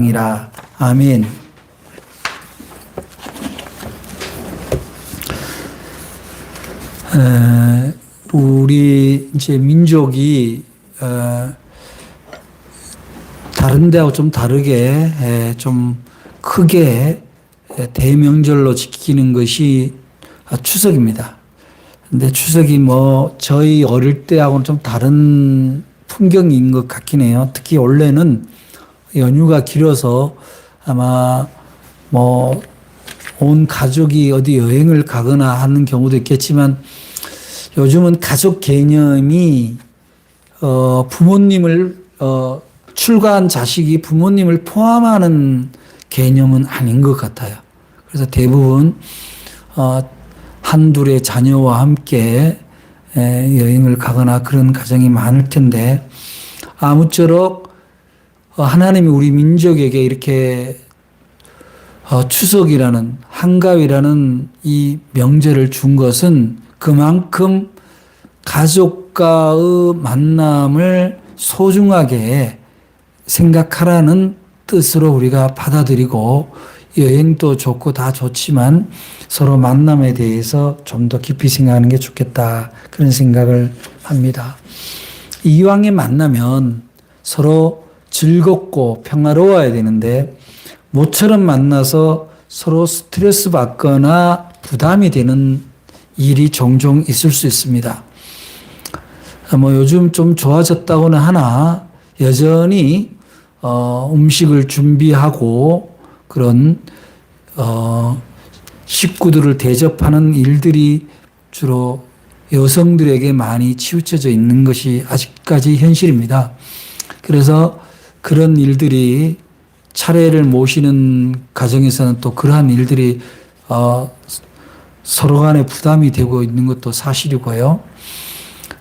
이라. 아멘. 우리 이제 민족이 다른 데하고 좀 다르게 좀 크게 대명절로 지키는 것이 추석입니다. 근데 추석이 뭐 저희 어릴 때하고는 좀 다른 풍경인 것 같긴 해요. 특히 원래는 연휴가 길어서 아마 뭐 온 가족이 어디 여행을 가거나 하는 경우도 있겠지만 요즘은 가족 개념이 부모님을 출가한 자식이 부모님을 포함하는 개념은 아닌 것 같아요. 그래서 대부분 한둘의 자녀와 함께 여행을 가거나 그런 가정이 많을 텐데 아무쪼록 하나님이 우리 민족에게 이렇게 추석이라는 한가위라는 이 명절을 준 것은 그만큼 가족과의 만남을 소중하게 생각하라는 뜻으로 우리가 받아들이고 여행도 좋고 다 좋지만 서로 만남에 대해서 좀 더 깊이 생각하는 게 좋겠다 그런 생각을 합니다. 이왕에 만나면 서로 즐겁고 평화로워야 되는데 모처럼 만나서 서로 스트레스 받거나 부담이 되는 일이 종종 있을 수 있습니다. 뭐 요즘 좀 좋아졌다고는 하나 여전히 음식을 준비하고 그런 식구들을 대접하는 일들이 주로 여성들에게 많이 치우쳐져 있는 것이 아직까지 현실입니다. 그래서 그런 일들이 차례를 모시는 가정에서는 또 그러한 일들이 서로 간에 부담이 되고 있는 것도 사실이고요.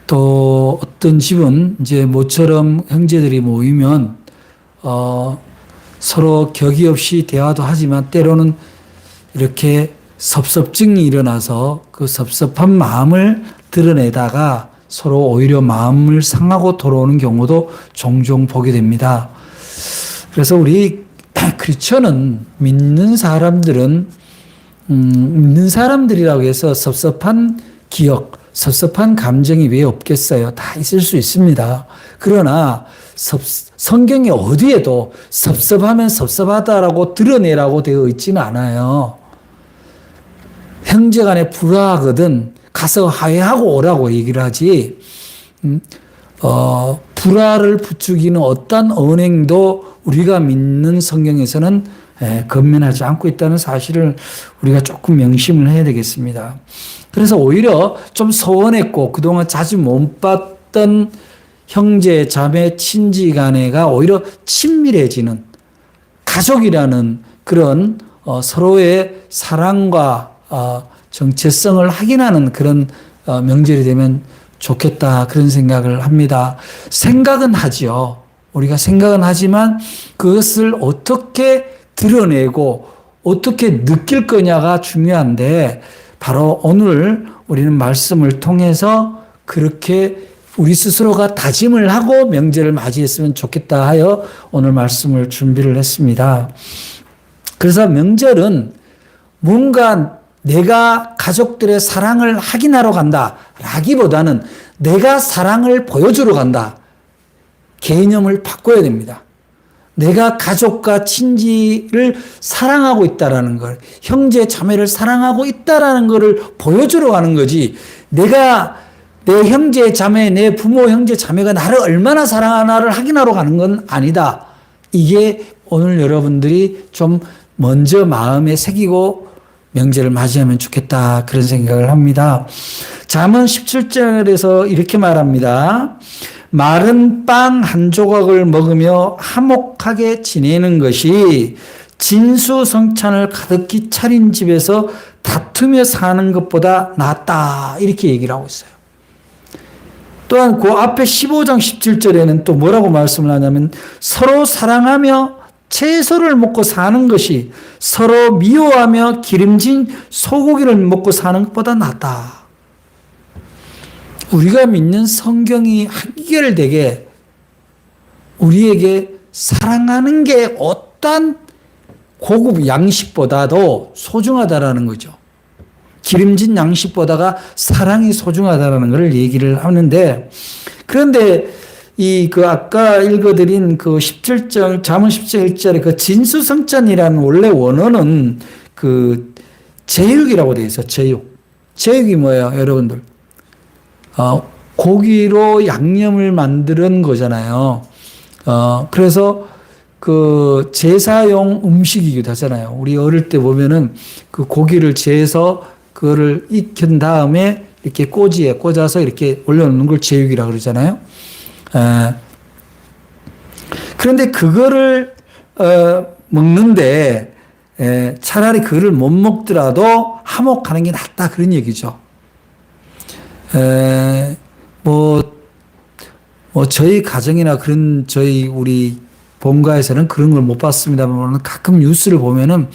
또 어떤 집은 이제 모처럼 형제들이 모이면 서로 격이 없이 대화도 하지만 때로는 이렇게 섭섭증이 일어나서 그 섭섭한 마음을 드러내다가 서로 오히려 마음을 상하고 돌아오는 경우도 종종 보게 됩니다. 그래서 우리 크리스천은 믿는 사람들이라고 해서 섭섭한 기억, 섭섭한 감정이 왜 없겠어요? 다 있을 수 있습니다. 그러나 성경에 어디에도 섭섭하면 섭섭하다라고 드러내라고 되어 있지는 않아요. 형제 간에 불화하거든 가서 화해하고 오라고 얘기를 하지 불화를 부추기는 어떤 언행도 우리가 믿는 성경에서는 건면하지 않고 있다는 사실을 우리가 조금 명심을 해야 되겠습니다. 그래서 오히려 좀 소원했고 그동안 자주 못 봤던 형제, 자매, 친지 간에가 오히려 친밀해지는 가족이라는 그런 서로의 사랑과 정체성을 확인하는 그런 명절이 되면 좋겠다 그런 생각을 합니다. 생각은 하지요. 우리가 생각은 하지만 그것을 어떻게 드러내고 어떻게 느낄 거냐가 중요한데 바로 오늘 우리는 말씀을 통해서 그렇게 우리 스스로가 다짐을 하고 명절을 맞이했으면 좋겠다 하여 오늘 말씀을 준비를 했습니다. 그래서 명절은 뭔가 내가 가족들의 사랑을 확인하러 간다 라기보다는 내가 사랑을 보여주러 간다. 개념을 바꿔야 됩니다. 내가 가족과 친지를 사랑하고 있다라는 걸, 형제 자매를 사랑하고 있다라는 것을 보여주러 가는 거지. 내가 내 형제 자매, 내 부모 형제 자매가 나를 얼마나 사랑하나를 확인하러 가는 건 아니다. 이게 오늘 여러분들이 좀 먼저 마음에 새기고 명절을 맞이하면 좋겠다 그런 생각을 합니다. 잠언 17절에서 이렇게 말합니다. 마른 빵 한 조각을 먹으며 화목하게 지내는 것이 진수성찬을 가득히 차린 집에서 다투며 사는 것보다 낫다 이렇게 얘기를 하고 있어요. 또한 그 앞에 15장 17절에는 또 뭐라고 말씀을 하냐면 서로 사랑하며 채소를 먹고 사는 것이 서로 미워하며 기름진 소고기를 먹고 사는 것보다 낫다. 우리가 믿는 성경이 한결되게 우리에게 사랑하는 게 어떠한 고급 양식보다도 소중하다라는 거죠. 기름진 양식보다가 사랑이 소중하다라는 것을 얘기를 하는데, 그런데 아까 읽어드린 그 17절, 잠언 17절 1절의 그 진수성찬이라는 원래 원어는 그 제육이라고 되어 있어요. 제육이 뭐예요, 여러분들? 고기로 양념을 만드는 거잖아요. 그래서 그 제사용 음식이기도 하잖아요. 우리 어릴 때 보면은 그 고기를 재서 그거를 익힌 다음에 이렇게 꼬지에 꽂아서 이렇게 올려놓는 걸 제육이라고 그러잖아요. 그런데 그거를 먹는데 차라리 그거를 못 먹더라도 화목하는 게 낫다 그런 얘기죠. 저희 가정이나 그런 우리 본가에서는 그런 걸 못 봤습니다만 가끔 뉴스를 보면은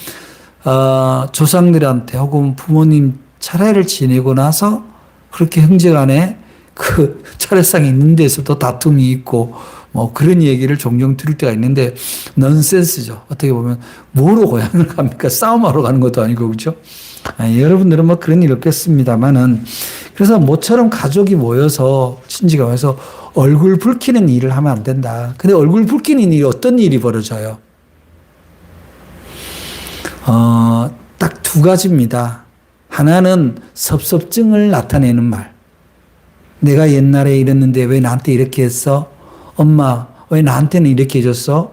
조상들한테 혹은 부모님 차례를 지내고 나서 그렇게 형제간에 그 차례상이 있는 데서도 다툼이 있고 그런 얘기를 종종 들을 때가 있는데 넌센스죠. 어떻게 보면 뭐로 고향을 갑니까? 싸움하러 가는 것도 아니고 그렇죠? 여러분들은 그런 일 없겠습니다만은 그래서 모처럼 가족이 모여서 친지가 모여서 얼굴 붉히는 일을 하면 안 된다. 근데 얼굴 붉히는 일이 어떤 일이 벌어져요? 딱 두 가지입니다. 하나는 섭섭증을 나타내는 말. 내가 옛날에 이랬는데 왜 나한테 이렇게 했어? 엄마, 왜 나한테는 이렇게 해줬어?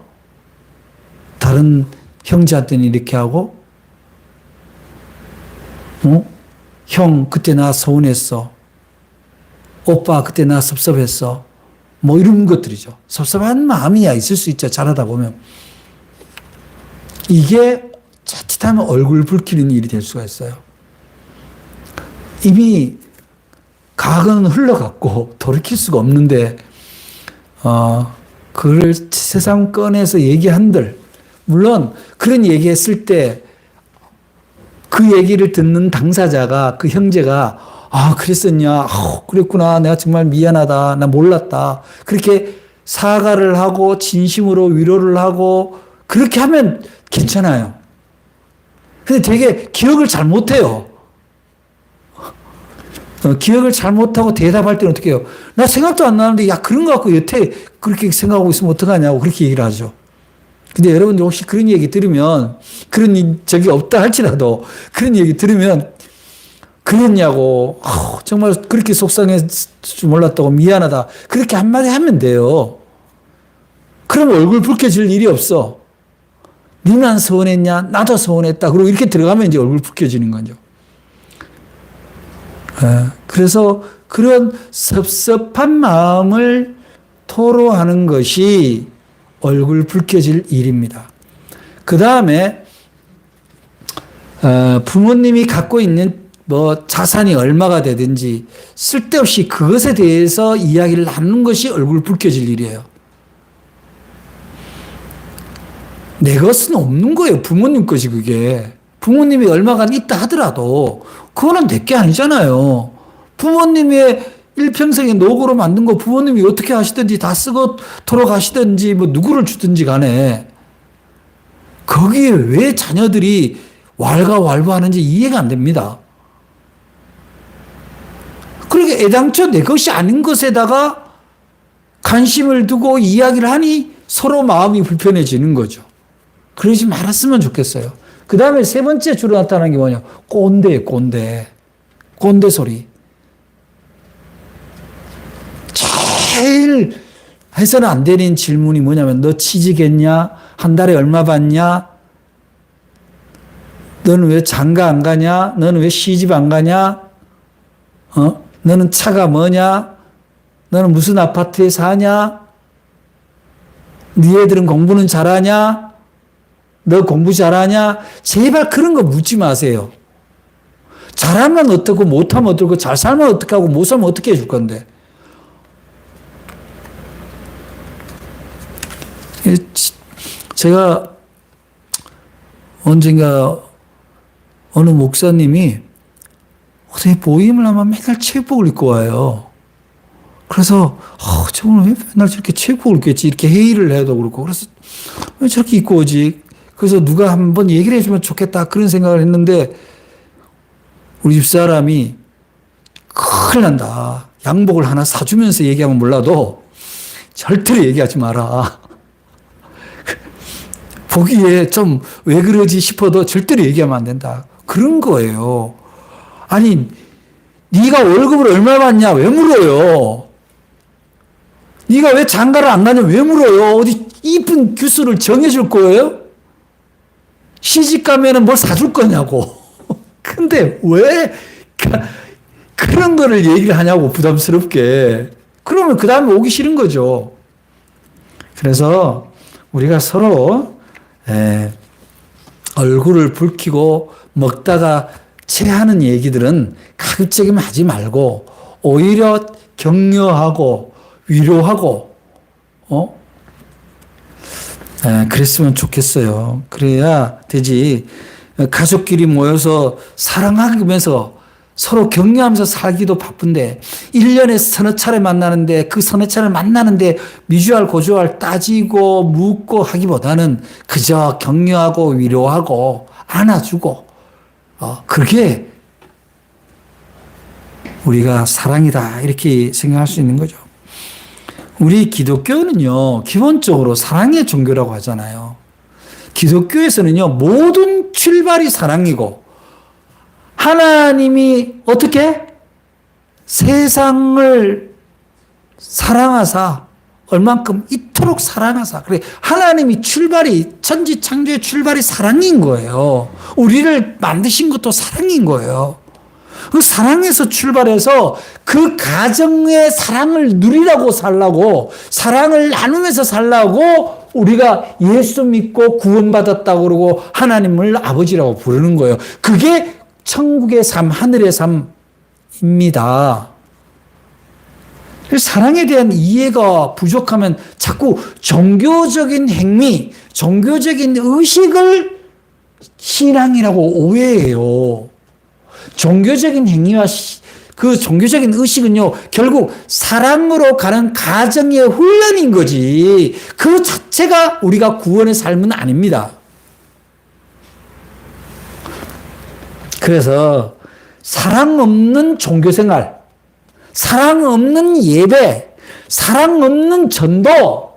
다른 형제한테는 이렇게 하고? 형, 그때 나 서운했어. 오빠, 그때 나 섭섭했어. 이런 것들이죠. 섭섭한 마음이야 있을 수 있죠. 잘하다 보면. 이게 자칫하면 얼굴 붉히는 일이 될 수가 있어요. 이미 과거는 흘러갔고 돌이킬 수가 없는데 그걸 세상 꺼내서 얘기한들, 물론 그런 얘기했을 때 그 얘기를 듣는 당사자가, 그 형제가 그랬었냐, 그랬구나, 내가 정말 미안하다, 나 몰랐다, 그렇게 사과를 하고 진심으로 위로를 하고 그렇게 하면 괜찮아요. 근데 되게 기억을 잘 못해요. 기억을 잘 못하고 대답할 때는 어떻게 해요? 나 생각도 안 나는데, 야, 그런 거 갖고 여태 그렇게 생각하고 있으면 어떡하냐고 그렇게 얘기를 하죠. 근데 여러분들 혹시 그런 얘기 들으면, 그런 적이 없다 할지라도 그런 얘기 들으면, 그랬냐고, 정말 그렇게 속상했을 줄 몰랐다고, 미안하다, 그렇게 한마디 하면 돼요. 그럼 얼굴 붉혀질 일이 없어. 니만 서운했냐? 나도 서운했다. 그리고 이렇게 들어가면 이제 얼굴 붉혀지는 거죠. 그래서 그런 섭섭한 마음을 토로하는 것이 얼굴 붉혀질 일입니다. 그 다음에 부모님이 갖고 있는 자산이 얼마가 되든지 쓸데없이 그것에 대해서 이야기를 나누는 것이 얼굴 붉혀질 일이에요. 내 것은 없는 거예요. 부모님 것이 그게. 부모님이 얼마가 있다 하더라도 그거는 내 게 아니잖아요. 부모님의 일평생의 노고로 만든 거 부모님이 어떻게 하시든지 다 쓰고 돌아가시든지 누구를 주든지 간에 거기에 왜 자녀들이 왈가왈부하는지 이해가 안 됩니다. 그러니까 애당초 내 것이 아닌 것에다가 관심을 두고 이야기를 하니 서로 마음이 불편해지는 거죠. 그러지 말았으면 좋겠어요. 그 다음에 세 번째 주로 나타나는 게 뭐냐? 꼰대예요, 꼰대. 꼰대 소리. 제일 해서는 안 되는 질문이 뭐냐면, 너 취직했냐? 한 달에 얼마 받냐? 너는 왜 장가 안 가냐? 너는 왜 시집 안 가냐? 너는 차가 뭐냐? 너는 무슨 아파트에 사냐? 네 애들은 공부는 잘하냐? 너 공부 잘하냐? 제발 그런 거 묻지 마세요. 잘하면 어떻고 못하면 어떻고 잘 살면 어떡하고 못 살면 어떻게 해줄 건데. 제가 언젠가 어느 목사님이 어떻게 모임을 하면 맨날 체육복을 입고 와요. 그래서 저분은 왜 맨날 저렇게 체육복을 입고 있지? 이렇게 회의를 해도 그렇고 그래서 왜 저렇게 입고 오지? 그래서 누가 한번 얘기를 해주면 좋겠다 그런 생각을 했는데 우리 집사람이 큰일 난다. 양복을 하나 사주면서 얘기하면 몰라도 절대로 얘기하지 마라. 보기에 좀 왜 그러지 싶어도 절대로 얘기하면 안 된다. 그런 거예요. 아니, 네가 월급을 얼마 받냐? 왜 물어요? 네가 왜 장가를 안 가냐? 왜 물어요? 어디 이쁜 규수를 정해줄 거예요? 시집 가면은 뭘 사줄 거냐고. 근데 왜 그런 거를 얘기를 하냐고, 부담스럽게. 그러면 그 다음에 오기 싫은 거죠. 그래서 우리가 서로 얼굴을 붉히고 먹다가 체하는 얘기들은 가급적이면 하지 말고 오히려 격려하고 위로하고 그랬으면 좋겠어요. 그래야 되지. 가족끼리 모여서 사랑하면서 서로 격려하면서 살기도 바쁜데 1년에 서너 차례 만나는데 그 서너 차례 만나는데 미주알 고주알 따지고 묻고 하기보다는 그저 격려하고 위로하고 안아주고 그게 우리가 사랑이다 이렇게 생각할 수 있는 거죠. 우리 기독교는요 기본적으로 사랑의 종교라고 하잖아요. 기독교에서는요 모든 출발이 사랑이고 하나님이 어떻게 세상을 사랑하사 얼만큼 이토록 사랑하사 그래 하나님이 출발이 천지 창조의 출발이 사랑인 거예요. 우리를 만드신 것도 사랑인 거예요. 그 사랑에서 출발해서 그 가정의 사랑을 누리라고 살라고 사랑을 나누면서 살라고 우리가 예수 믿고 구원받았다고 그러고 하나님을 아버지라고 부르는 거예요. 그게 천국의 삶, 하늘의 삶입니다. 사랑에 대한 이해가 부족하면 자꾸 종교적인 행위, 종교적인 의식을 신앙이라고 오해해요. 종교적인 행위와 그 종교적인 의식은요, 결국 사랑으로 가는 가정의 훈련인 거지. 그 자체가 우리가 구원의 삶은 아닙니다. 그래서 사랑 없는 종교생활, 사랑 없는 예배, 사랑 없는 전도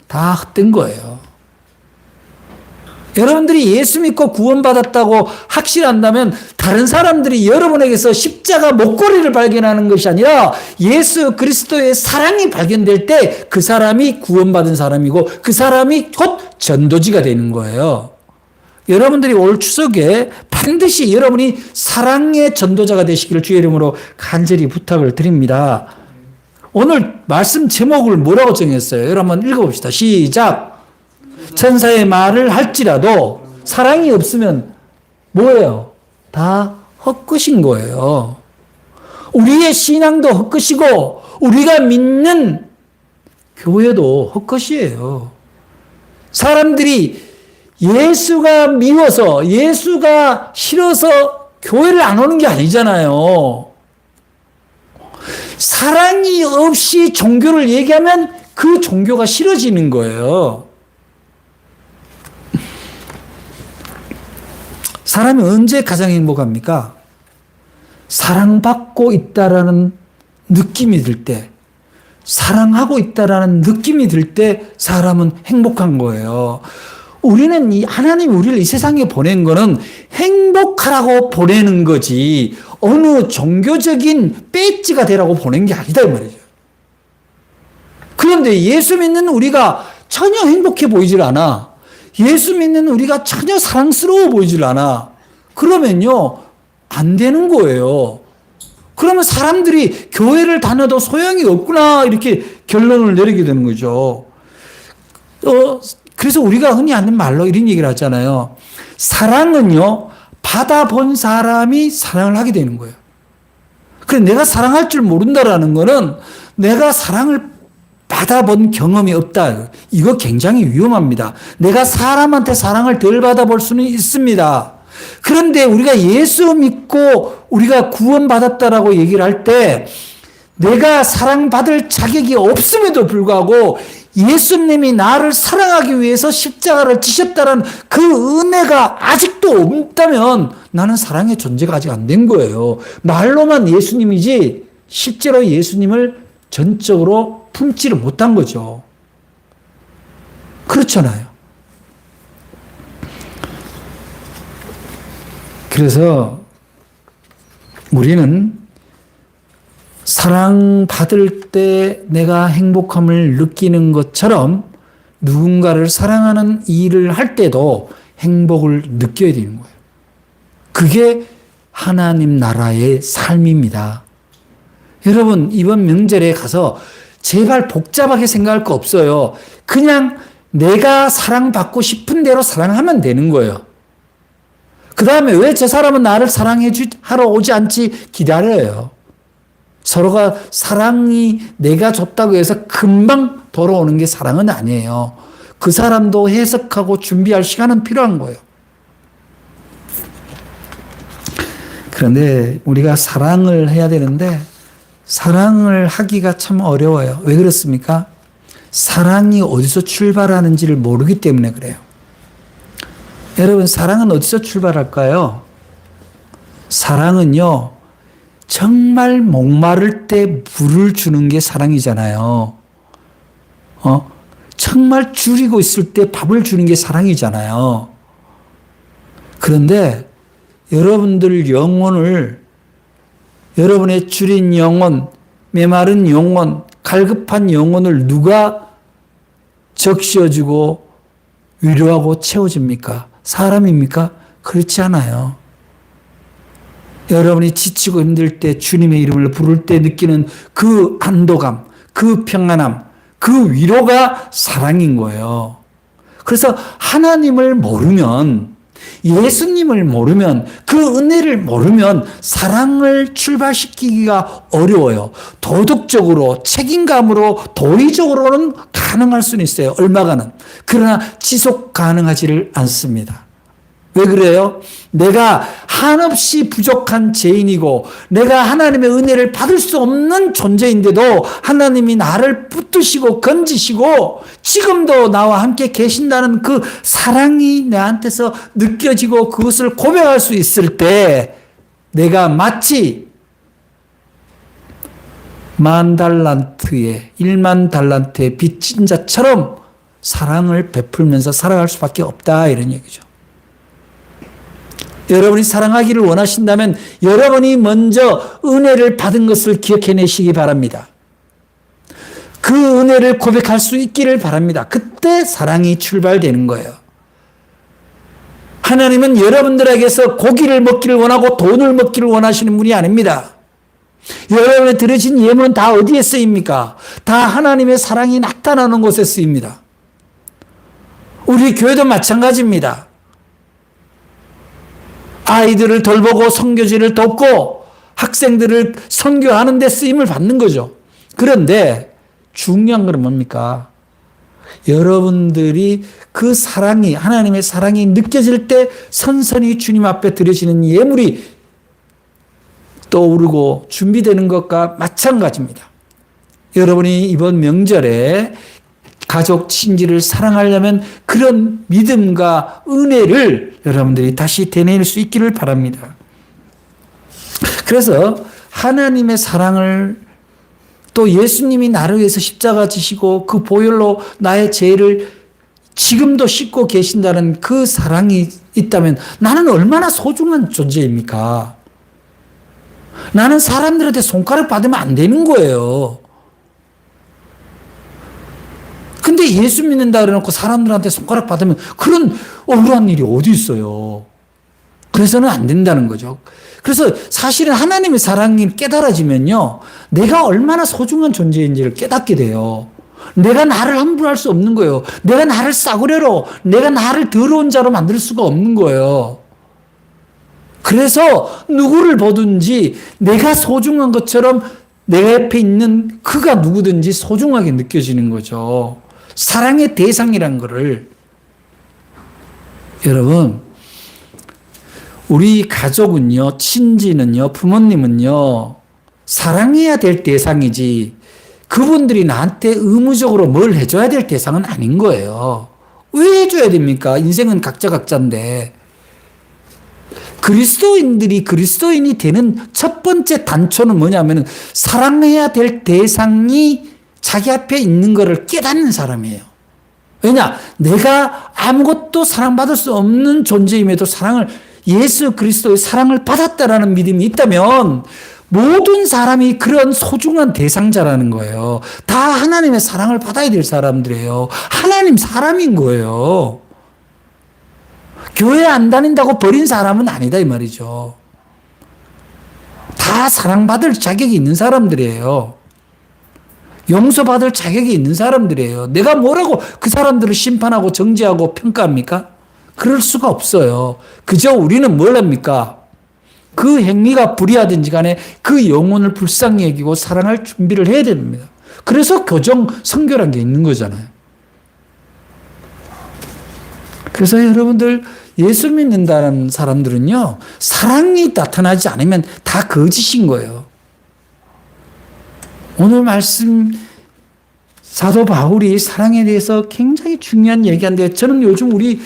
다 헛된 거예요. 여러분들이 예수 믿고 구원받았다고 확신한다면 다른 사람들이 여러분에게서 십자가 목걸이를 발견하는 것이 아니라 예수 그리스도의 사랑이 발견될 때 그 사람이 구원받은 사람이고 그 사람이 곧 전도지가 되는 거예요. 여러분들이 올 추석에 반드시 여러분이 사랑의 전도자가 되시기를 주의 이름으로 간절히 부탁을 드립니다. 오늘 말씀 제목을 뭐라고 정했어요? 여러분 한번 읽어봅시다. 시작. 천사의 말을 할지라도 사랑이 없으면 뭐예요? 다 헛것인 거예요. 우리의 신앙도 헛것이고 우리가 믿는 교회도 헛것이에요. 사람들이 예수가 미워서 예수가 싫어서 교회를 안 오는 게 아니잖아요. 사랑이 없이 종교를 얘기하면 그 종교가 싫어지는 거예요. 사람이 언제 가장 행복합니까? 사랑받고 있다라는 느낌이 들 때, 사랑하고 있다라는 느낌이 들 때 사람은 행복한 거예요. 우리는 하나님이 우리를 이 세상에 보낸 거는 행복하라고 보내는 거지 어느 종교적인 배지가 되라고 보낸 게 아니다 이 말이죠. 그런데 예수 믿는 우리가 전혀 행복해 보이질 않아. 예수 믿는 우리가 전혀 사랑스러워 보이질 않아. 그러면요 안 되는 거예요. 그러면 사람들이 교회를 다녀도 소용이 없구나 이렇게 결론을 내리게 되는 거죠. 그래서 우리가 흔히 하는 말로 이런 얘기를 하잖아요. 사랑은요, 받아본 사람이 사랑을 하게 되는 거예요. 그래서 내가 사랑할 줄 모른다라는 거는 내가 사랑을 받아본 경험이 없다. 이거 굉장히 위험합니다. 내가 사람한테 사랑을 덜 받아볼 수는 있습니다. 그런데 우리가 예수 믿고 우리가 구원받았다라고 얘기를 할 때 내가 사랑받을 자격이 없음에도 불구하고 예수님이 나를 사랑하기 위해서 십자가를 지셨다는 그 은혜가 아직도 없다면 나는 사랑의 존재가 아직 안 된 거예요. 말로만 예수님이지 실제로 예수님을 전적으로 품지를 못한 거죠. 그렇잖아요. 그래서 우리는 사랑받을 때 내가 행복함을 느끼는 것처럼 누군가를 사랑하는 일을 할 때도 행복을 느껴야 되는 거예요. 그게 하나님 나라의 삶입니다. 여러분, 이번 명절에 가서 제발 복잡하게 생각할 거 없어요. 그냥 내가 사랑받고 싶은 대로 사랑하면 되는 거예요. 그 다음에 왜 저 사람은 나를 하러 오지 않지 기다려요. 서로가 사랑이 내가 줬다고 해서 금방 돌아오는 게 사랑은 아니에요. 그 사람도 해석하고 준비할 시간은 필요한 거예요. 그런데 우리가 사랑을 해야 되는데 사랑을 하기가 참 어려워요. 왜 그렇습니까? 사랑이 어디서 출발하는지를 모르기 때문에 그래요. 여러분, 사랑은 어디서 출발할까요? 사랑은요, 정말 목마를 때 물을 주는 게 사랑이잖아요. 정말 줄이고 있을 때 밥을 주는 게 사랑이잖아요. 그런데 여러분들 영혼을, 여러분의 줄인 영혼, 메마른 영혼, 갈급한 영혼을 누가 적셔주고 위로하고 채워줍니까? 사람입니까? 그렇지 않아요. 여러분이 지치고 힘들 때 주님의 이름을 부를 때 느끼는 그 안도감, 그 평안함, 그 위로가 사랑인 거예요. 그래서 하나님을 모르면, 예수님을 모르면, 그 은혜를 모르면 사랑을 출발시키기가 어려워요. 도덕적으로, 책임감으로, 도의적으로는 가능할 수는 있어요. 얼마간은. 그러나 지속 가능하지를 않습니다. 왜 그래요? 내가 한없이 부족한 죄인이고 내가 하나님의 은혜를 받을 수 없는 존재인데도 하나님이 나를 붙드시고 건지시고 지금도 나와 함께 계신다는 그 사랑이 내한테서 느껴지고 그것을 고백할 수 있을 때 내가 마치 10,000달란트의 10,000달란트의 빚진 자처럼 사랑을 베풀면서 살아갈 수밖에 없다, 이런 얘기죠. 여러분이 사랑하기를 원하신다면 여러분이 먼저 은혜를 받은 것을 기억해내시기 바랍니다. 그 은혜를 고백할 수 있기를 바랍니다. 그때 사랑이 출발되는 거예요. 하나님은 여러분들에게서 고기를 먹기를 원하고 돈을 먹기를 원하시는 분이 아닙니다. 여러분의 들으신 예물은 다 어디에 쓰입니까? 다 하나님의 사랑이 나타나는 곳에 쓰입니다. 우리 교회도 마찬가지입니다. 아이들을 돌보고 선교지를 돕고 학생들을 선교하는 데 쓰임을 받는 거죠. 그런데 중요한 건 뭡니까? 여러분들이 그 사랑이, 하나님의 사랑이 느껴질 때 선선히 주님 앞에 드리시는 예물이 떠오르고 준비되는 것과 마찬가지입니다. 여러분이 이번 명절에 가족, 친지를 사랑하려면 그런 믿음과 은혜를 여러분들이 다시 되뇌일 수 있기를 바랍니다. 그래서 하나님의 사랑을 또 예수님이 나를 위해서 십자가 지시고 그 보혈로 나의 죄를 지금도 씻고 계신다는 그 사랑이 있다면 나는 얼마나 소중한 존재입니까? 나는 사람들한테 손가락 받으면 안 되는 거예요. 근데 예수 믿는다 그래놓고 사람들한테 손가락 받으면 그런 억울한 일이 어디 있어요. 그래서는 안 된다는 거죠. 그래서 사실은 하나님의 사랑이 깨달아지면요, 내가 얼마나 소중한 존재인지를 깨닫게 돼요. 내가 나를 함부로 할 수 없는 거예요. 내가 나를 싸구려로, 내가 나를 더러운 자로 만들 수가 없는 거예요. 그래서 누구를 보든지 내가 소중한 것처럼 내 옆에 있는 그가 누구든지 소중하게 느껴지는 거죠. 사랑의 대상이란 거를. 여러분, 우리 가족은요, 친지는요, 부모님은요, 사랑해야 될 대상이지 그분들이 나한테 의무적으로 뭘 해줘야 될 대상은 아닌 거예요. 왜 해줘야 됩니까? 인생은 각자 각자인데. 그리스도인들이 그리스도인이 되는 첫 번째 단초는 뭐냐면 사랑해야 될 대상이 자기 앞에 있는 것을 깨닫는 사람이에요. 왜냐? 내가 아무것도 사랑받을 수 없는 존재임에도 예수 그리스도의 사랑을 받았다라는 믿음이 있다면 모든 사람이 그런 소중한 대상자라는 거예요. 다 하나님의 사랑을 받아야 될 사람들이에요. 하나님 사람인 거예요. 교회 안 다닌다고 버린 사람은 아니다 이 말이죠. 다 사랑받을 자격이 있는 사람들이에요. 용서받을 자격이 있는 사람들이에요. 내가 뭐라고 그 사람들을 심판하고 정죄하고 평가합니까? 그럴 수가 없어요. 그저 우리는 뭘 합니까? 그 행위가 불의하든지 간에 그 영혼을 불쌍히 여기고 사랑할 준비를 해야 됩니다. 그래서 교정, 선교란 게 있는 거잖아요. 그래서 여러분들 예수 믿는다는 사람들은요, 사랑이 나타나지 않으면 다 거짓인 거예요. 오늘 말씀 사도 바울이 사랑에 대해서 굉장히 중요한 얘기한데 저는 요즘 우리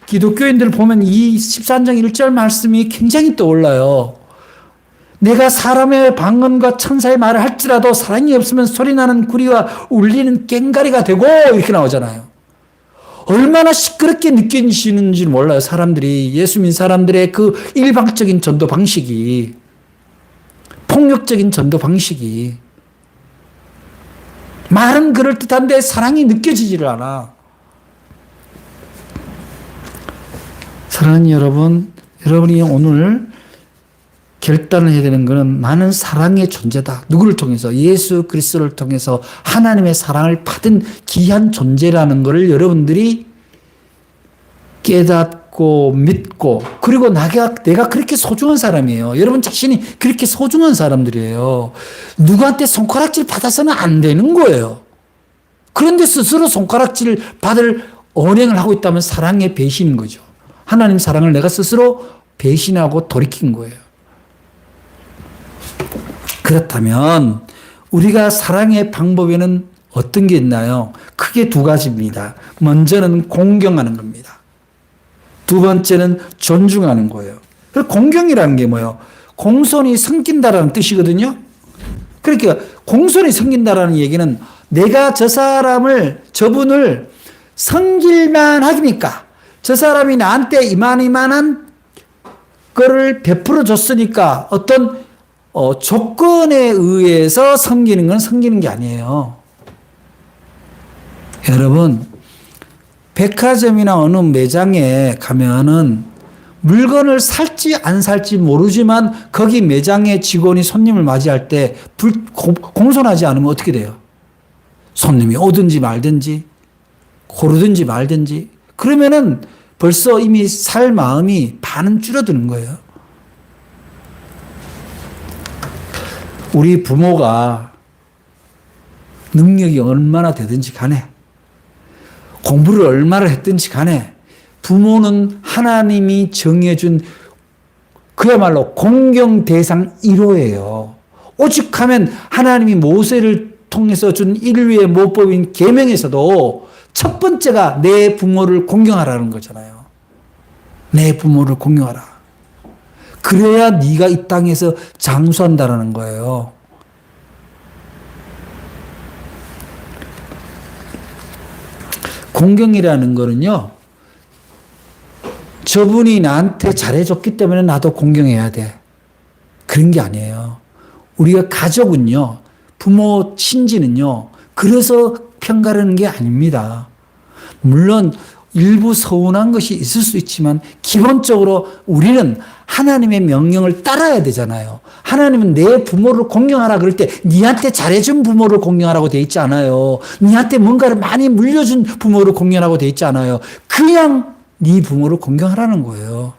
기독교인들 보면 이 13장 1절 말씀이 굉장히 떠올라요. 내가 사람의 방언과 천사의 말을 할지라도 사랑이 없으면 소리나는 구리와 울리는 꽹가리가 되고 이렇게 나오잖아요. 얼마나 시끄럽게 느껴지는지 몰라요. 사람들이 예수 믿는 사람들의 그 일방적인 전도 방식이 폭력적인 전도 방식이 말은 그럴듯한데 사랑이 느껴지지를 않아. 사랑하는 여러분, 여러분이 오늘 결단을 해야 되는 것은 나는 사랑의 존재다. 누구를 통해서? 예수 그리스도를 통해서 하나님의 사랑을 받은 귀한 존재라는 것을 여러분들이 깨닫고 믿고 그리고 내가 그렇게 소중한 사람이에요. 여러분 자신이 그렇게 소중한 사람들이에요. 누구한테 손가락질 받아서는 안 되는 거예요. 그런데 스스로 손가락질 받을 언행을 하고 있다면 사랑의 배신인 거죠. 하나님 사랑을 내가 스스로 배신하고 돌이킨 거예요. 그렇다면 우리가 사랑의 방법에는 어떤 게 있나요? 크게 두 가지입니다. 먼저는 공경하는 겁니다. 두 번째는 존중하는 거예요. 공경이라는 게 뭐예요? 공손이 섬긴다라는 뜻이거든요. 그러니까 공손이 섬긴다라는 얘기는 내가 저분을 섬길만 하니까 저 사람이 나한테 이만한 거를 베풀어 줬으니까 어떤 조건에 의해서 섬기는 건 섬기는 게 아니에요. 여러분, 백화점이나 어느 매장에 가면은 물건을 살지 안 살지 모르지만 거기 매장의 직원이 손님을 맞이할 때 공손하지 않으면 어떻게 돼요? 손님이 오든지 말든지 고르든지 말든지 그러면은 벌써 이미 살 마음이 반은 줄어드는 거예요. 우리 부모가 능력이 얼마나 되든지 간에 공부를 얼마나 했든지 간에 부모는 하나님이 정해준 그야말로 공경 대상 1호예요. 오죽하면 하나님이 모세를 통해서 준 인류의 모법인 계명에서도 첫 번째가 내 부모를 공경하라는 거잖아요. 내 부모를 공경하라. 그래야 네가 이 땅에서 장수한다라는 거예요. 공경이라는 거는요, 저분이 나한테 잘해줬기 때문에 나도 공경해야 돼. 그런 게 아니에요. 우리가 가족은요, 부모, 친지는요, 그래서 평가하는 게 아닙니다. 물론 일부 서운한 것이 있을 수 있지만 기본적으로 우리는 하나님의 명령을 따라야 되잖아요. 하나님은 내 부모를 공경하라 그럴 때 니한테 잘해준 부모를 공경하라고 돼 있지 않아요. 니한테 뭔가를 많이 물려준 부모를 공경하라고 돼 있지 않아요. 그냥 네 부모를 공경하라는 거예요.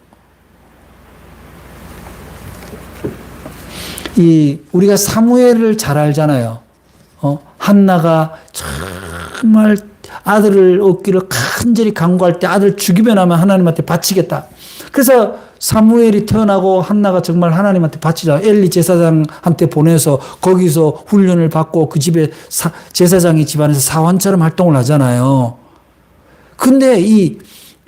우리가 사무엘을 잘 알잖아요. 한나가 정말 아들을 얻기를 간절히 간구할 때 아들 죽이면 하면 하나님한테 바치겠다. 그래서 사무엘이 태어나고 한나가 정말 하나님한테 바치자. 엘리 제사장한테 보내서 거기서 훈련을 받고 그 집에 제사장이 집안에서 사원처럼 활동을 하잖아요. 근데 이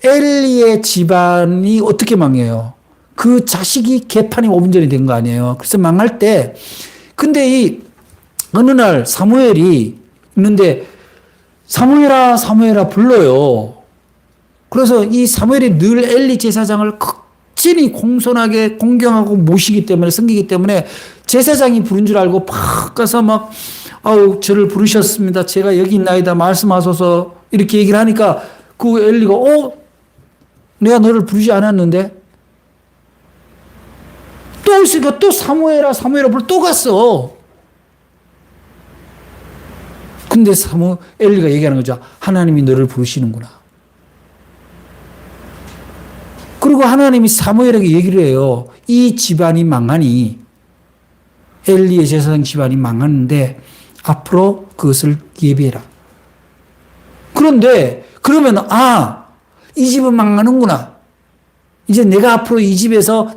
엘리의 집안이 어떻게 망해요? 그 자식이 개판이 5분 전이 된 거 아니에요. 그래서 망할 때, 근데 이 어느 날 사무엘이 있는데 사무엘아 사무엘아 불러요. 그래서 이 사무엘이 늘 엘리 제사장을 극진히 공손하게 공경하고 모시기 때문에 섬기기 때문에 제사장이 부른 줄 알고 팍 가서 막 아우 저를 부르셨습니다. 제가 여기 있나이다 말씀하소서 이렇게 얘기를 하니까 그 엘리가 내가 너를 부르지 않았는데 또 있으니까 또 사무엘아 사무엘아 불러 또 갔어. 근데 엘리가 얘기하는 거죠. 하나님이 너를 부르시는구나. 그리고 하나님이 사무엘에게 얘기를 해요. 이 집안이 망하니 엘리의 제사장 집안이 망하는데 앞으로 그것을 예비해라. 그런데 그러면 이 집은 망하는구나. 이제 내가 앞으로 이 집에서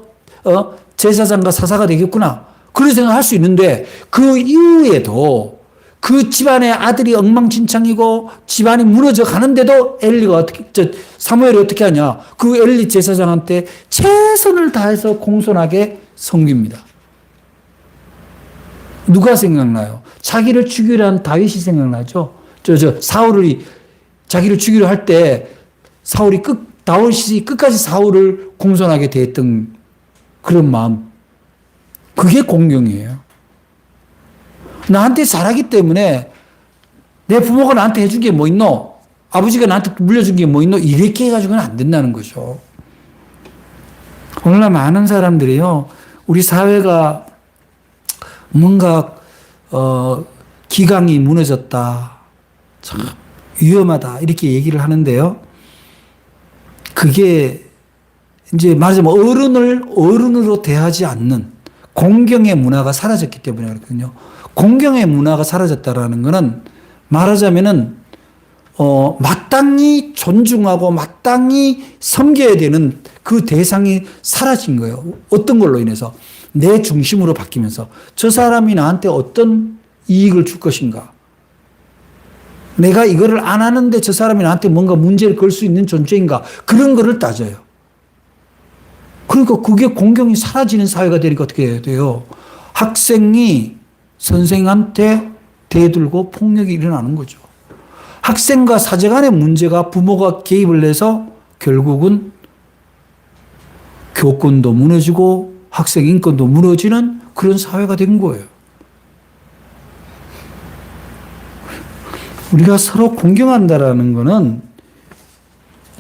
제사장과 사사가 되겠구나. 그런 생각을 할 수 있는데 그 이후에도 그 집안의 아들이 엉망진창이고 집안이 무너져 가는데도 사무엘이 어떻게 하냐. 그 엘리 제사장한테 최선을 다해서 공손하게 섬깁니다. 누가 생각나요? 자기를 죽이려 한 다윗이 생각나죠. 사울이 자기를 죽이려 할 때 다윗이 끝까지 사울을 공손하게 대했던 그런 마음. 그게 공경이에요. 나한테 잘하기 때문에 내 부모가 나한테 해준 게 뭐 있노? 아버지가 나한테 물려준 게 뭐 있노? 이렇게 해가지고는 안 된다는 거죠. 오늘날 많은 사람들이요, 우리 사회가 뭔가, 기강이 무너졌다. 참 위험하다. 이렇게 얘기를 하는데요. 그게 이제 말하자면 어른으로 대하지 않는 공경의 문화가 사라졌기 때문에 그렇거든요. 공경의 문화가 사라졌다라는 것은 말하자면은 마땅히 존중하고 마땅히 섬겨야 되는 그 대상이 사라진 거예요. 어떤 걸로 인해서 내 중심으로 바뀌면서 저 사람이 나한테 어떤 이익을 줄 것인가? 내가 이거를 안 하는데 저 사람이 나한테 뭔가 문제를 걸 수 있는 존재인가? 그런 거를 따져요. 그러니까 그게 공경이 사라지는 사회가 되니까 어떻게 해야 돼요? 학생이 선생한테 대들고 폭력이 일어나는 거죠. 학생과 사제 간의 문제가 부모가 개입을 해서 결국은 교권도 무너지고 학생 인권도 무너지는 그런 사회가 된 거예요. 우리가 서로 공경한다라는 것은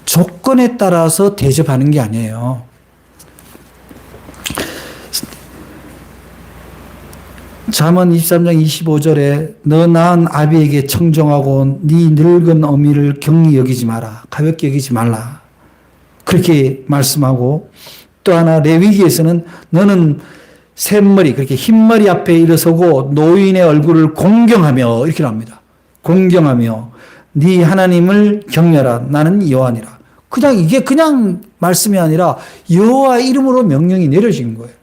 조건에 따라서 대접하는 게 아니에요. 잠언 23장 25절에 너 낳은 아비에게 청종하고 네 늙은 어미를 경히 여기지 마라. 가볍게 여기지 말라. 그렇게 말씀하고 또 하나 레위기에서는 너는 샘머리 그렇게 흰머리 앞에 일어서고 노인의 얼굴을 공경하며 이렇게 나옵니다. 공경하며 네 하나님을 경외하라. 나는 여호와니라. 이게 그냥 말씀이 아니라 여호와 이름으로 명령이 내려진 거예요.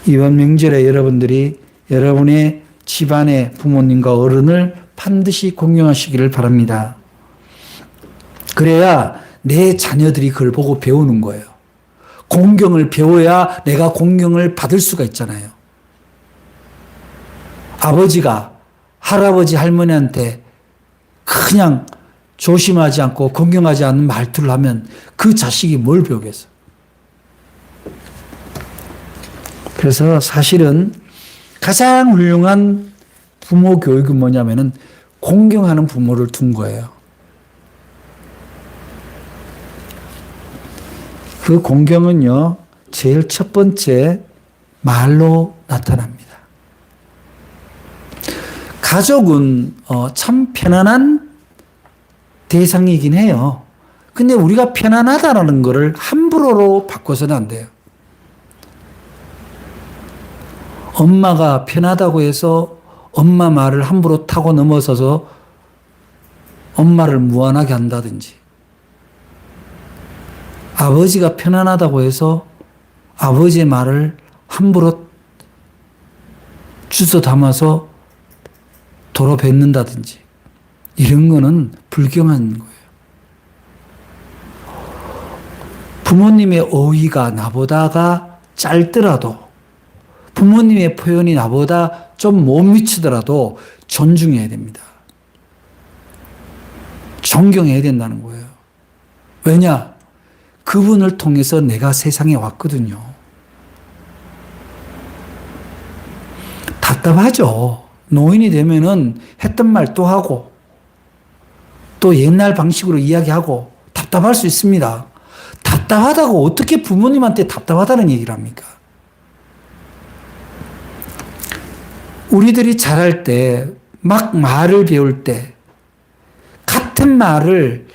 이번 명절에 여러분들이 여러분의 집안의 부모님과 어른을 반드시 공경하시기를 바랍니다. 그래야 내 자녀들이 그걸 보고 배우는 거예요. 공경을 배워야 내가 공경을 받을 수가 있잖아요. 아버지가 할아버지 할머니한테 그냥 조심하지 않고 공경하지 않는 말투를 하면 그 자식이 뭘 배우겠어? 그래서 사실은 가장 훌륭한 부모 교육은 뭐냐면은 공경하는 부모를 둔 거예요. 그 공경은요, 제일 첫 번째 말로 나타납니다. 가족은 참 편안한 대상이긴 해요. 근데 우리가 편안하다는 것을 함부로로 바꿔서는 안 돼요. 엄마가 편하다고 해서 엄마 말을 함부로 타고 넘어서서 엄마를 무안하게 한다든지 아버지가 편안하다고 해서 아버지의 말을 함부로 주워 담아서 도로 뱉는다든지 이런 거는 불경한 거예요. 부모님의 어휘가 나보다가 짧더라도 부모님의 표현이 나보다 좀 못 미치더라도 존중해야 됩니다. 존경해야 된다는 거예요. 왜냐? 그분을 통해서 내가 세상에 왔거든요. 답답하죠. 노인이 되면은 했던 말 또 하고 또 옛날 방식으로 이야기하고 답답할 수 있습니다. 답답하다고 어떻게 부모님한테 답답하다는 얘기를 합니까? 우리들이 자랄 때, 막 말을 배울 때, 같은 말을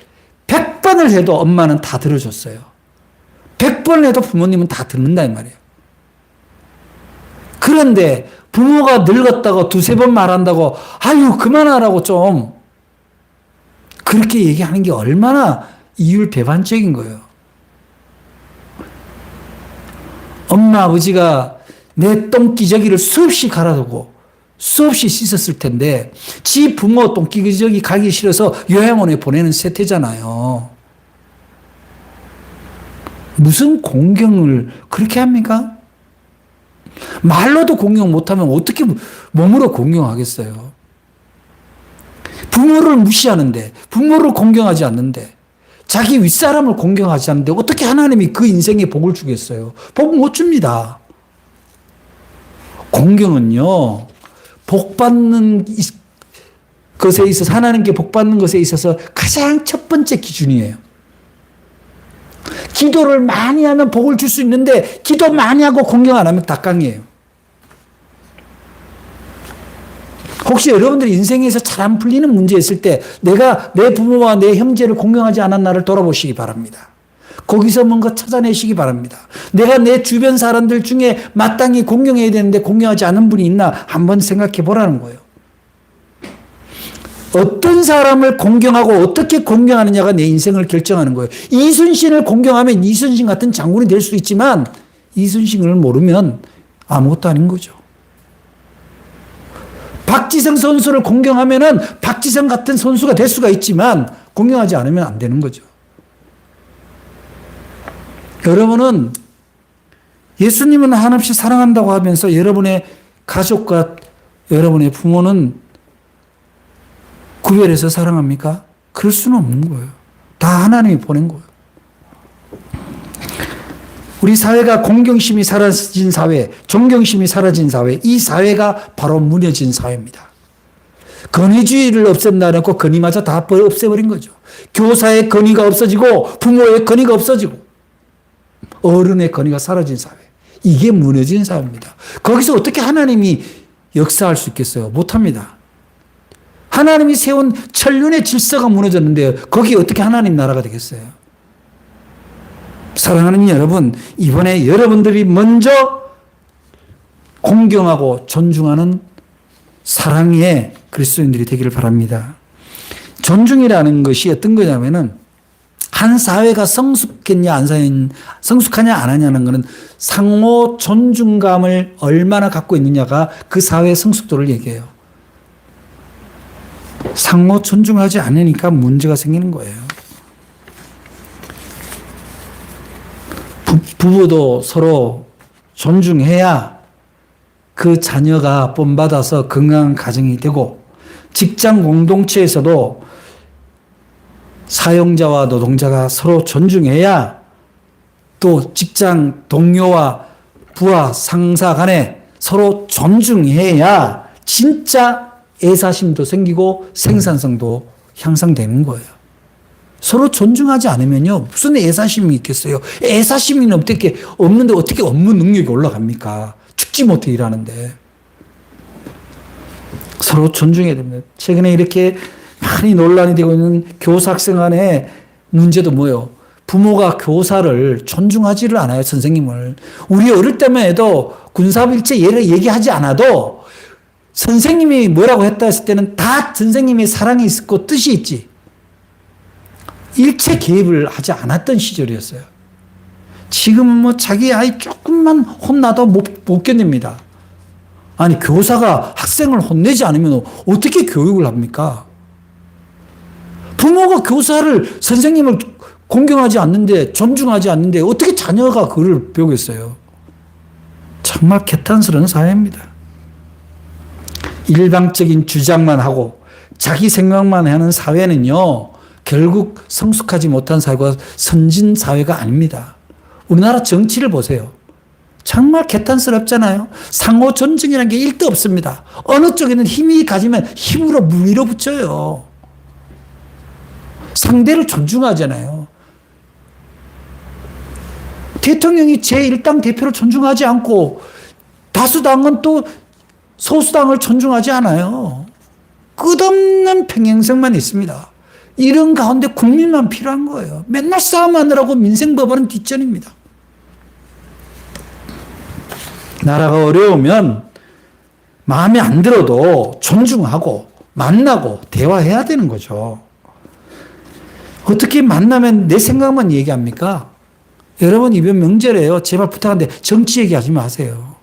100번을 해도 엄마는 다 들어줬어요. 100번을 해도 부모님은 다 듣는다, 이 말이에요. 그런데 부모가 늙었다고 두세 번 말한다고, 아유, 그만하라고 좀, 그렇게 얘기하는 게 얼마나 이율배반적인 거예요. 엄마, 아버지가 내 똥기저귀를 수없이 갈아두고, 수없이 씻었을 텐데 지 부모 똥기저귀 가기 싫어서 요양원에 보내는 세태잖아요. 무슨 공경을 그렇게 합니까? 말로도 공경 못하면 어떻게 몸으로 공경하겠어요? 부모를 무시하는데, 부모를 공경하지 않는데, 자기 윗사람을 공경하지 않는데 어떻게 하나님이 그 인생에 복을 주겠어요? 복 못 줍니다. 공경은요, 복 받는 것에 있어서, 하나님께 복 받는 것에 있어서 가장 첫 번째 기준이에요. 기도를 많이 하면 복을 줄 수 있는데, 기도 많이 하고 공경 안 하면 닭강이에요. 혹시 여러분들이 인생에서 잘 안 풀리는 문제 있을 때, 내가 내 부모와 내 형제를 공경하지 않았나를 돌아보시기 바랍니다. 거기서 뭔가 찾아내시기 바랍니다. 내가 내 주변 사람들 중에 마땅히 공경해야 되는데 공경하지 않은 분이 있나 한번 생각해 보라는 거예요. 어떤 사람을 공경하고 어떻게 공경하느냐가 내 인생을 결정하는 거예요. 이순신을 공경하면 이순신 같은 장군이 될 수 있지만 이순신을 모르면 아무것도 아닌 거죠. 박지성 선수를 공경하면은 박지성 같은 선수가 될 수가 있지만 공경하지 않으면 안 되는 거죠. 여러분은 예수님은 한없이 사랑한다고 하면서 여러분의 가족과 여러분의 부모는 구별해서 사랑합니까? 그럴 수는 없는 거예요. 다 하나님이 보낸 거예요. 우리 사회가 공경심이 사라진 사회, 존경심이 사라진 사회, 이 사회가 바로 무너진 사회입니다. 권위주의를 없앤다고 권위마저 다 없애버린 거죠. 교사의 권위가 없어지고 부모의 권위가 없어지고 어른의 권위가 사라진 사회. 이게 무너진 사회입니다. 거기서 어떻게 하나님이 역사할 수 있겠어요? 못합니다. 하나님이 세운 천륜의 질서가 무너졌는데 거기 어떻게 하나님 나라가 되겠어요? 사랑하는 여러분, 이번에 여러분들이 먼저 공경하고 존중하는 사랑의 그리스도인들이 되기를 바랍니다. 존중이라는 것이 어떤 거냐면은 한 사회가 성숙하냐 안 하냐는 것은 상호 존중감을 얼마나 갖고 있느냐가 그 사회의 성숙도를 얘기해요. 상호 존중하지 않으니까 문제가 생기는 거예요. 부부도 서로 존중해야 그 자녀가 본받아서 건강한 가정이 되고, 직장 공동체에서도 사용자와 노동자가 서로 존중해야 또 직장 동료와 부하 상사 간에 서로 존중해야 진짜 애사심도 생기고 생산성도 향상되는 거예요. 서로 존중하지 않으면요, 무슨 애사심이 있겠어요? 애사심이 없는데 어떻게 업무 능력이 올라갑니까? 죽지 못해 일하는데. 서로 존중해야 됩니다. 최근에 이렇게 많이 논란이 되고 있는 교사 학생 간의 문제도 뭐예요? 부모가 교사를 존중하지를 않아요, 선생님을. 우리 어릴 때만 해도 군사일체 예를 얘기하지 않아도 선생님이 뭐라고 했다 했을 때는 다 선생님의 사랑이 있고 뜻이 있지. 일체 개입을 하지 않았던 시절이었어요. 지금은 뭐 자기 아이 조금만 혼나도 못 견딥니다. 아니, 교사가 학생을 혼내지 않으면 어떻게 교육을 합니까? 부모가 교사를, 선생님을 공경하지 않는데, 존중하지 않는데 어떻게 자녀가 그걸 배우겠어요? 정말 개탄스러운 사회입니다. 일방적인 주장만 하고 자기 생각만 하는 사회는요, 결국 성숙하지 못한 사회가 선진 사회가 아닙니다. 우리나라 정치를 보세요. 정말 개탄스럽잖아요. 상호 존중이라는 게 1도 없습니다. 어느 쪽에는 힘이 가지면 힘으로 밀어붙여요. 상대를 존중하잖아요. 대통령이 제1당 대표를 존중하지 않고 다수당은 또 소수당을 존중하지 않아요. 끝없는 평행선만 있습니다. 이런 가운데 국민만 필요한 거예요. 맨날 싸움하느라고 민생법원은 뒷전입니다. 나라가 어려우면 마음에 안 들어도 존중하고 만나고 대화해야 되는 거죠. 어떻게 만나면 내 생각만 얘기합니까? 여러분, 이번 명절에요. 제발 부탁한데 정치 얘기하지 마세요.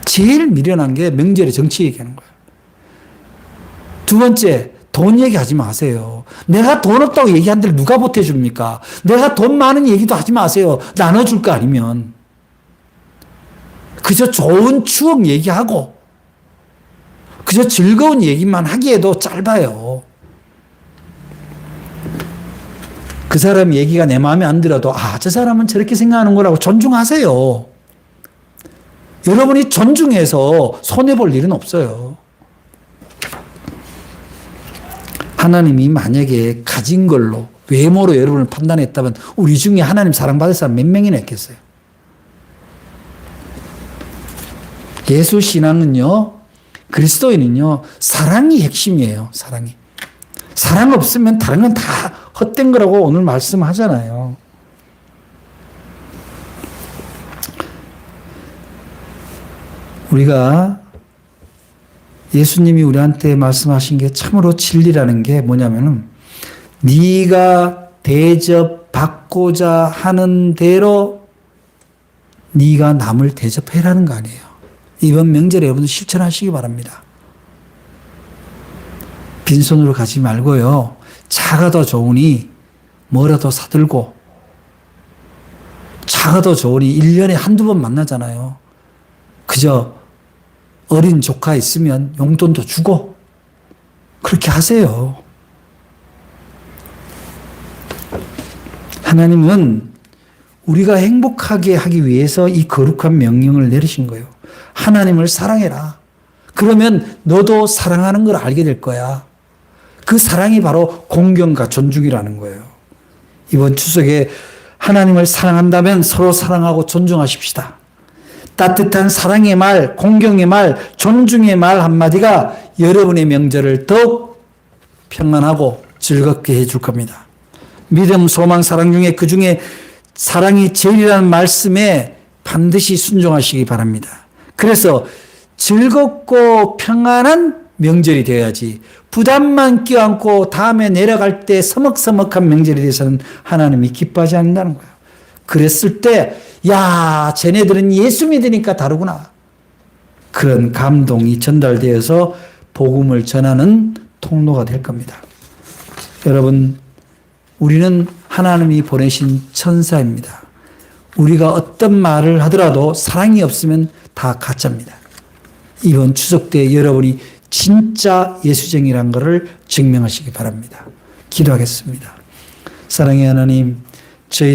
제일 미련한 게 명절에 정치 얘기하는 거예요. 두 번째, 돈 얘기하지 마세요. 내가 돈 없다고 얘기하는데 누가 보태줍니까? 내가 돈 많은 얘기도 하지 마세요. 나눠줄 거 아니면. 그저 좋은 추억 얘기하고 그저 즐거운 얘기만 하기에도 짧아요. 그 사람 얘기가 내 마음에 안 들어도 저 사람은 저렇게 생각하는 거라고 존중하세요. 여러분이 존중해서 손해볼 일은 없어요. 하나님이 만약에 가진 걸로 외모로 여러분을 판단했다면 우리 중에 하나님 사랑받을 사람 몇 명이나 있겠어요? 예수 신앙은요, 그리스도인은요, 사랑이 핵심이에요. 사랑이. 사랑 없으면 다른 건 다 헛된 거라고 오늘 말씀하잖아요. 우리가 예수님이 우리한테 말씀하신 게 참으로 진리라는 게 뭐냐면은 네가 대접받고자 하는 대로 네가 남을 대접해라는 거 아니에요. 이번 명절에 여러분들 실천하시기 바랍니다. 빈손으로 가지 말고요. 차가 더 좋으니 뭐라도 사들고, 차가 더 좋으니 1년에 한두 번 만나잖아요. 그저 어린 조카 있으면 용돈도 주고 그렇게 하세요. 하나님은 우리가 행복하게 하기 위해서 이 거룩한 명령을 내리신 거예요. 하나님을 사랑해라. 그러면 너도 사랑하는 걸 알게 될 거야. 그 사랑이 바로 공경과 존중이라는 거예요. 이번 추석에 하나님을 사랑한다면 서로 사랑하고 존중하십시다. 따뜻한 사랑의 말, 공경의 말, 존중의 말 한마디가 여러분의 명절을 더욱 평안하고 즐겁게 해줄 겁니다. 믿음, 소망, 사랑 중에 그 중에 사랑이 제일이라는 말씀에 반드시 순종하시기 바랍니다. 그래서 즐겁고 평안한 명절이 되어야지 부담만 껴안고 다음에 내려갈 때 서먹서먹한 명절이 돼서는 하나님이 기뻐하지 않는다는 거예요. 그랬을 때 야, 쟤네들은 예수 믿으니까 다르구나. 그런 감동이 전달되어서 복음을 전하는 통로가 될 겁니다. 여러분, 우리는 하나님이 보내신 천사입니다. 우리가 어떤 말을 하더라도 사랑이 없으면 다 가짜입니다. 이번 추석 때 여러분이 진짜 예수쟁이란 것을 증명하시기 바랍니다. 기도하겠습니다. 사랑의 하나님, 저희